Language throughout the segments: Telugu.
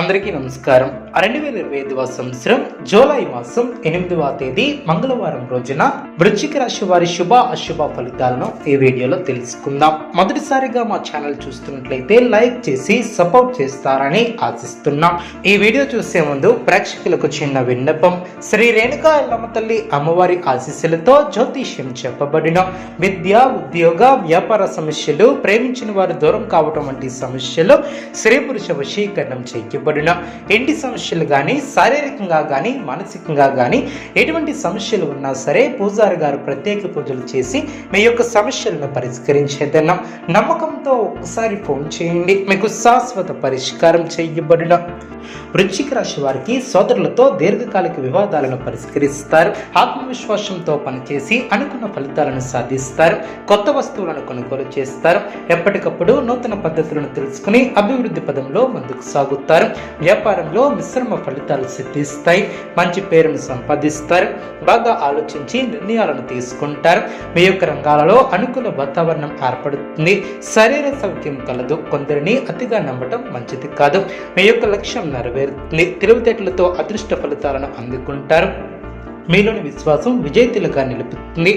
అందరికీ నమస్కారం. 2025వ సంవత్సరం జూలై మాసం 8వ తేదీ మంగళవారం రోజున వృశ్చిక రాశి వారి శుభ అశుభ ఫలితాలను ఈ వీడియోలో తెలుసుకుందాం. మొదటిసారిగా మా ఛానల్ చూస్తున్నట్లయితే లైక్ చేసి సపోర్ట్ చేస్తారని ఆశిస్తున్నాం. ఈ వీడియో చూసే ముందు ప్రేక్షకులకు చిన్న విన్నపం. శ్రీ రేణుకా ఎల్లమ్మ తల్లి అమ్మవారి ఆశీస్సులతో జ్యోతిష్యం చెప్పబడిన విద్య, ఉద్యోగ, వ్యాపార సమస్యలు, ప్రేమించిన వారు దూరం కావటం వంటి సమస్యలు, స్త్రీ పురుష వశీకరణం చేయబడిన ఇంటి సమస్యలు కానీ, శారీరకంగా కానీ, మానసికంగా కానీ ఎటువంటి సమస్యలు ఉన్నా సరే పూజారి గారు ప్రత్యేక పూజలు చేసి మీ యొక్క సమస్యలను పరిష్కరించేదన్నాం. నమ్మకంతో ఒకసారి ఫోన్ చేయండి, మీకు శాశ్వత పరిష్కారం చేయబడిన. వృశ్చిక రాశి వారికి సోదరులతో దీర్ఘకాలిక వివాదాలను పరిష్కరిస్తారు. ఆత్మవిశ్వాసంతో పనిచేసి అనుకున్న ఫలితాలను సాధిస్తారు. కొత్త వస్తువులను కొనుగోలు చేస్తారు. ఎప్పటికప్పుడు నూతన పద్ధతులను తెలుసుకుని అభివృద్ధి పదంలో ముందుకు సాగుతారు. వ్యాపారంలో మిశ్రమ ఫలితాలు సిద్ధిస్తాయి. మంచి పేరును సంపాదిస్తారు. బాగా ఆలోచించి నిర్ణయాలను తీసుకుంటారు. మీ యొక్క రంగాలలో అనుకూల వాతావరణం ఏర్పడుతుంది. శరీర సౌఖ్యం కలదు. కొందరిని అతిగా నమ్మటం మంచిది కాదు. మీ యొక్క లక్ష్యం నెరవేరుతుంది. తెలివితేటలతో అదృష్ట ఫలితాలను అందుకుంటారు. మీలోని విశ్వాసం విజేతలుగా నిలుపుతుంది.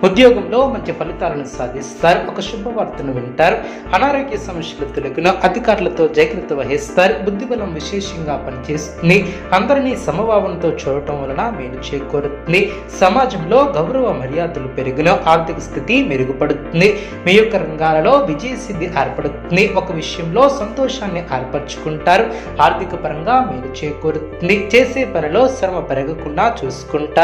ఉద్యోగంలో మంచి ఫలితాలను సాధిస్తారు. ఒక శుభవార్తను వింటారు. అనారోగ్య సమస్యలు తొలగిన అధికారులతో జాగ్రత్త వహిస్తారు. బుద్ధిబలం విశేషంగా పనిచేస్తుంది. అందరినీ సమభావంతో చూడటం వలన మేలు చేకూరుతుంది. సమాజంలో గౌరవ మర్యాదలు పెరిగిన ఆర్థిక స్థితి మెరుగుపడుతుంది. మీ యొక్క రంగాలలో విజయసిద్ధి ఏర్పడుతుంది. ఒక విషయంలో సంతోషాన్ని ఏర్పరచుకుంటారు. ఆర్థిక పరంగా మేలు చేకూరుతుంది. చేసే పనిలో శ్రమ పెరగకుండా చూసుకుంటారు.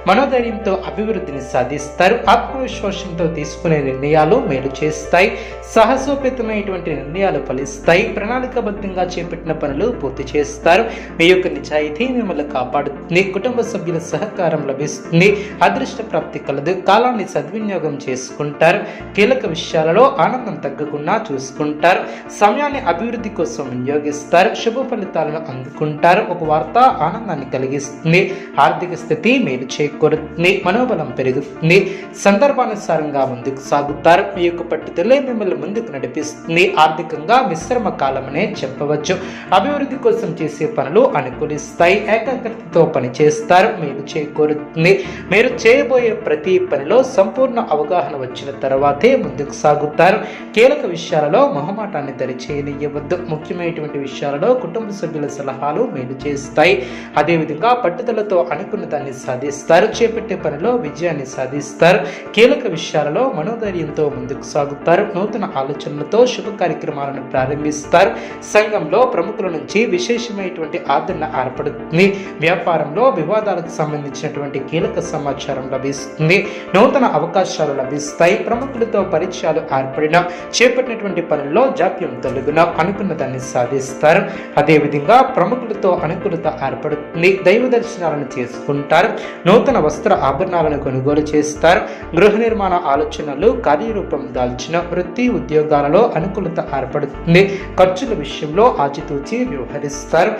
మనోధైర్యంతో అభివృద్ధిని సాధిస్తారు. ఆత్మవిశ్వాసంతో తీసుకునే నిర్ణయాలు మేలు చేస్తాయి. సాహసోపేతమైనటువంటి నిర్ణయాలు ఫలిస్తాయి. ప్రణాళికాబద్ధంగా చేపట్టిన పనులు పూర్తి చేస్తారు. మీ యొక్క నిజాయితీ మిమ్మల్ని కాపాడుతుంది. కుటుంబ సభ్యుల సహకారం లభిస్తుంది. అదృష్ట ప్రాప్తి కలదు. కాలాన్ని సద్వినియోగం చేసుకుంటారు. కీలక విషయాలలో ఆనందం తగ్గకుండా చూసుకుంటారు. సమయాన్ని అభివృద్ధి కోసం వినియోగిస్తారు. శుభ ఫలితాలను అందుకుంటారు. ఒక వార్త ఆనందాన్ని కలిగిస్తుంది. ఆర్థిక స్థితి మేలు చేకూరుతుంది. మనోబలం పెరుగుతుంది. సందర్భానుసారంగా ముందుకు సాగుతారు. మీ యొక్క పట్టుదలే మిమ్మల్ని ముందుకు నడిపిస్తుంది. ఆర్థికంగా మిశ్రమ కాలమనే చెప్పవచ్చు. అభివృద్ధి కోసం చేసే పనులు అనుకూలిస్తాయి. ఏకాగ్రతతో పనిచేస్తారు. మేలు చేకూరుతుంది. మీరు చేయబోయే ప్రతి పనిలో సంపూర్ణ అవగాహన వచ్చిన తర్వాతే ముందుకు సాగుతారు. కీలక విషయాలలో మొహమాటాన్ని దరిచేయనివ్వద్దు. ముఖ్యమైనటువంటి విషయాలలో కుటుంబ సభ్యుల సలహాలు మేలు చేస్తాయి. అదేవిధంగా పట్టుదలతో అనుకున్న దాన్ని సాధిస్తారు. చేపట్టే పనిలో విజయాన్ని సాధిస్తారు. కీలక విషయాలలో మనోధైర్యంతో ముందుకు సాగుతారు. నూతన ఆలోచనలతో శుభ కార్యక్రమాలను ప్రారంభిస్తారు. సంఘంలో ప్రముఖుల నుంచి విశేషమైనటువంటి ఆదరణ ఏర్పడుతుంది. వ్యాపారంలో వివాదాలకు సంబంధించినటువంటి కీలక సమాచారం లభిస్తుంది. నూతన అవకాశాలు లభిస్తాయి. ప్రముఖులతో పరిచయాలు ఏర్పడిన చేపట్టినటువంటి పనుల్లో జాప్యం తొలగిన అనుకున్న దాన్ని సాధిస్తారు. అదేవిధంగా ప్రముఖులతో అనుకూలత ఏర్పడుతుంది. దైవ దర్శనాలను చేసుకుంటారు. నూతన వస్త్ర ఆభరణాలను కొనుగోలు చేస్తారు. గృహ నిర్మాణ ఆలోచనలు కార్యరూపం దాల్చిన వృత్తి ఉద్యోగాలలో అనుకూలత ఏర్పడుతుంది. ఖర్చుల విషయంలో ఆచితూచి వ్యవహరిస్తారు.